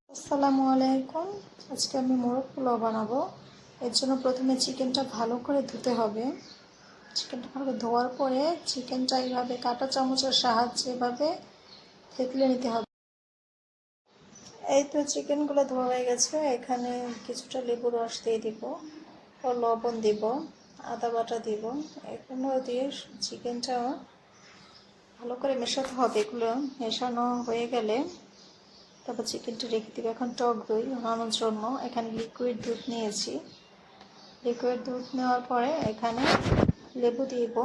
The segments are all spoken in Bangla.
আসসালামু আলাইকুম। আজকে আমি মোরগ পোলাও বানাবো। এর জন্য প্রথমে চিকেনটা ভালো করে ধুতে হবে। চিকেনটা ভালো করে ধোয়ার পরে চিকেনটা এইভাবে কাঁটা চামচের সাহায্যে এভাবে থেতলে নিতে হবে। এই তো চিকেনগুলো ধোয়া হয়ে গেছে। এখানে কিছুটা লেবুর রস দিয়ে দিব ও লবণ দিব, আদা বাটা দিব। এগুলো দিয়ে চিকেনটা ভালো করে মেশাতে হবে। এগুলো মেশানো হয়ে গেলে তারপর চিকেনটা রেখে দিব। এখন টক দই বানানোর জন্য এখানে লিকুইড দুধ নিয়েছি। লিকুইড দুধ নেওয়ার পরে এখানে লেবু দিব,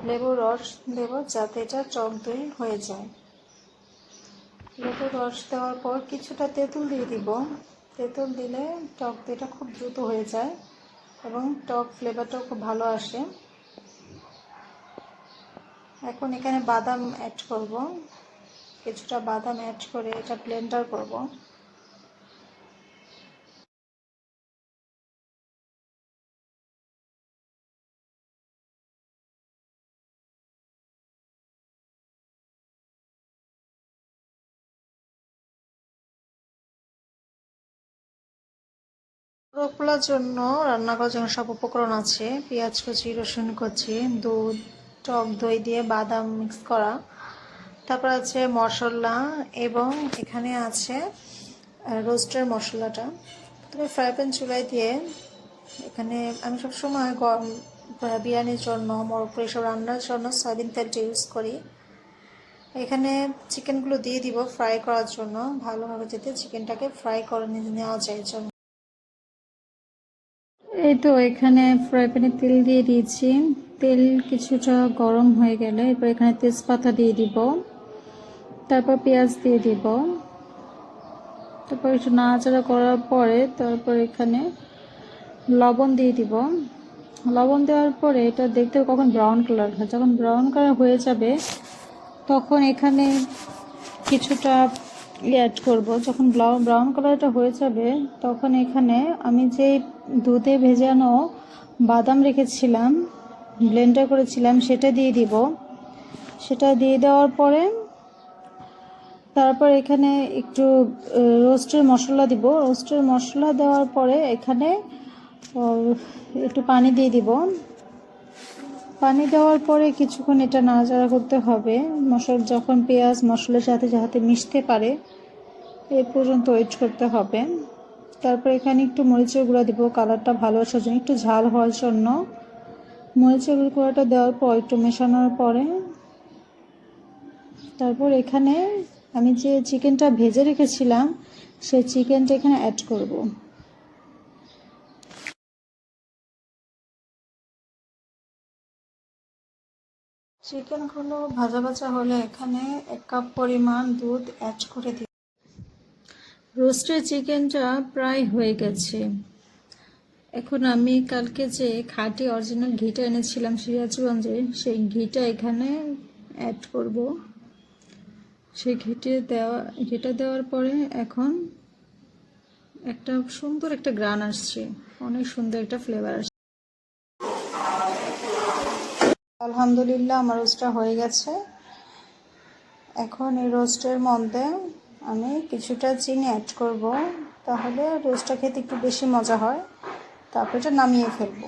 লেবুর রস দেব যাতে এটা টক দই হয়ে যায়। লেবুর রস দেওয়ার পর কিছুটা তেঁতুল দিয়ে দিব। তেঁতুল দিলে টক দইটা খুব দ্রুত হয়ে যায় এবং টক ফ্লেভারটাও খুব ভালো আসে। এখন এখানে বাদাম অ্যাড করব, কিছুটা বাদাম অ্যাড করে এটা ব্লেন্ডার করব। মোরগ পোলাওর জন্য রান্না করার জন্য সব উপকরণ আছে: পেঁয়াজ কুচি, রসুন কুচি, দুধ, টক দই দিয়ে বাদাম মিক্স করা, তারপর আছে মশলা এবং এখানে আছে রোস্টের মশলাটা। তবে ফ্রাই প্যান চুলায় দিয়ে এখানে আমি সবসময় বিরিয়ানির জন্য, মোরগ পোলাও এসব রান্নার জন্য সয়াবিন তেলটা ইউজ করি। এখানে চিকেনগুলো দিয়ে দিব ফ্রাই করার জন্য, ভালোভাবে যাতে চিকেনটাকে ফ্রাই করে নেওয়া যায় জন্য। এই তো এখানে ফ্রাই প্যানে তেল দিয়ে দিয়েছি। তেল কিছুটা গরম হয়ে গেলে এরপর এখানে তেজপাতা দিয়ে দিব, তারপর পেঁয়াজ দিয়ে দিব, তারপর একটু নাড়াচাড়া করার পরে তারপর এখানে লবণ দিয়ে দিব। লবণ দেওয়ার পরে এটা দেখতে কখন ব্রাউন কালার হয়, যখন ব্রাউন কালার হয়ে যাবে তখন এখানে কিছুটা অ্যাড করব। যখন ব্রাউন কালারটা হয়ে যাবে তখন এখানে আমি যে দুধে ভেজানো বাদাম রেখেছিলাম, ব্লেন্ডার করেছিলাম, সেটা দিয়ে দিব। সেটা দিয়ে দেওয়ার পরে তারপর এখানে একটু রোস্টের মশলা দিব। রোস্টের মশলা দেওয়ার পরে এখানে একটু পানি দিয়ে দিব। পানি দেওয়ার পরে কিছুক্ষণ এটা নাড়াচাড়া করতে হবে। যখন পেঁয়াজ মশলার সাথে যাতে মিশতে পারে এই পর্যন্ত ওয়েট করতে হবে। তারপর এখানে একটু মরিচের গুঁড়া দিব কালারটা ভালো আসার জন্য, একটু ঝাল হওয়ার জন্য। মরিচের গুঁড়াটা দেওয়ার পর একটু মেশানোর পরে তারপর এখানে আমি যে চিকেনটা ভেজে রেখেছিলাম সেই চিকেনটা এখানে অ্যাড করব। চিকেনগুলো ভাজা ভাজা হলে এখানে 1 কাপ পরিমাণ দুধ অ্যাড করে দিই। রোস্টেড চিকেনটা প্রায় হয়ে গেছে। এখন আমি কালকে যে খাঁটি অরিজিনাল ঘিটা এনেছিলাম সিরাজগঞ্জে, সেই ঘিটা এখানে অ্যাড করব। সেই ঘিটা দেওয়ার পরে এখন একটা সুন্দর একটা গ্রান আসছে, অনেক সুন্দর একটা ফ্লেভার আসছে। আলহামদুলিল্লাহ আমার রোস্টটা হয়ে গেছে। এখন এই রোস্টের মধ্যে আমি কিছুটা চিনি অ্যাড করব, তাহলে রোস্টটা খেতে একটু বেশি মজা হয়। তারপর এটা নামিয়ে ফেলবো।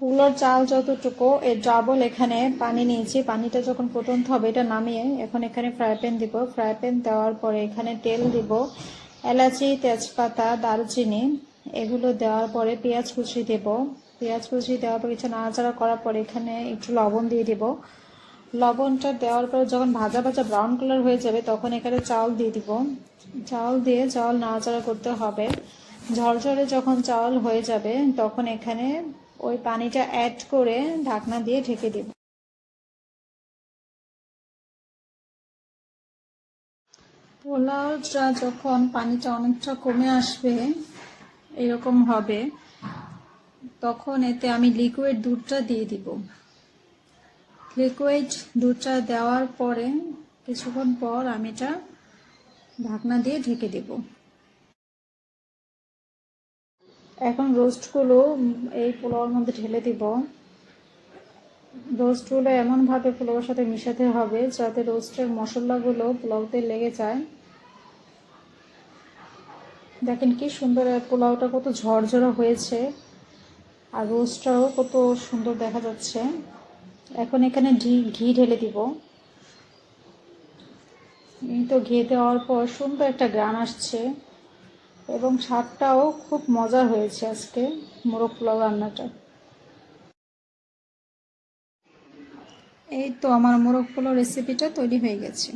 পোলাওর চাল যতটুকু এর ডাবল এখানে পানি নিয়েছি। পানিটা যখন ফুটন্ত হবে এটা নামিয়ে এখন এখানে ফ্রাই প্যান দিব। ফ্রাই প্যান দেওয়ার পরে এখানে তেল দিব, এলাচি, তেজপাতা, দারুচিনি এগুলো দেওয়ার পরে পেঁয়াজ কুচি দেব। পেঁয়াজ কুচি দেওয়ার পর কিছু নাড়াচাড়া করার পরে এখানে একটু লবণ দিয়ে দেব। লবণটা দেওয়ার পর যখন ভাজা ভাজা ব্রাউন কালার হয়ে যাবে তখন এখানে চাউল দিয়ে দিব। চাউল দিয়ে চাউল নাড়াচাড়া করতে হবে। ঝরঝরে যখন চাউল হয়ে যাবে তখন এখানে ওই পানিটা অ্যাড করে ঢাকনা দিয়ে ঢেকে দেব। পোলাওটা যখন পানিটা অনেকটা কমে আসবে এরকম হবে তখন এতে আমি লিকুইড দুধটা দিয়ে দিব। লিকুইড দুধটা দেওয়ার পরে কিছুক্ষণ পর আমি এটা ঢাকনা দিয়ে ঢেকে দেব। এখন রোস্টগুলো এই পোলাওর মধ্যে ঢেলে দিব। রোস্টগুলো এমনভাবে পোলাওর সাথে মিশাতে হবে যাতে রোস্টের মশলাগুলো পোলাওতে লেগে যায়। দেখেন কি সুন্দর পোলাওটা কত ঝরঝরা হয়েছে, আর রোস্টটাও কত সুন্দর দেখা যাচ্ছে। এখন এখানে ঘি ঢেলে দিব। এই তো ঘি দেওয়ার পর সুন্দর একটা গ্রান আসছে এবং স্বাদটাও খুব মজার হয়েছে আজকে মোরগ পোলাও রান্নাটা। এই তো আমার মোরগ পোলাও রেসিপিটা তৈরি হয়ে গেছে।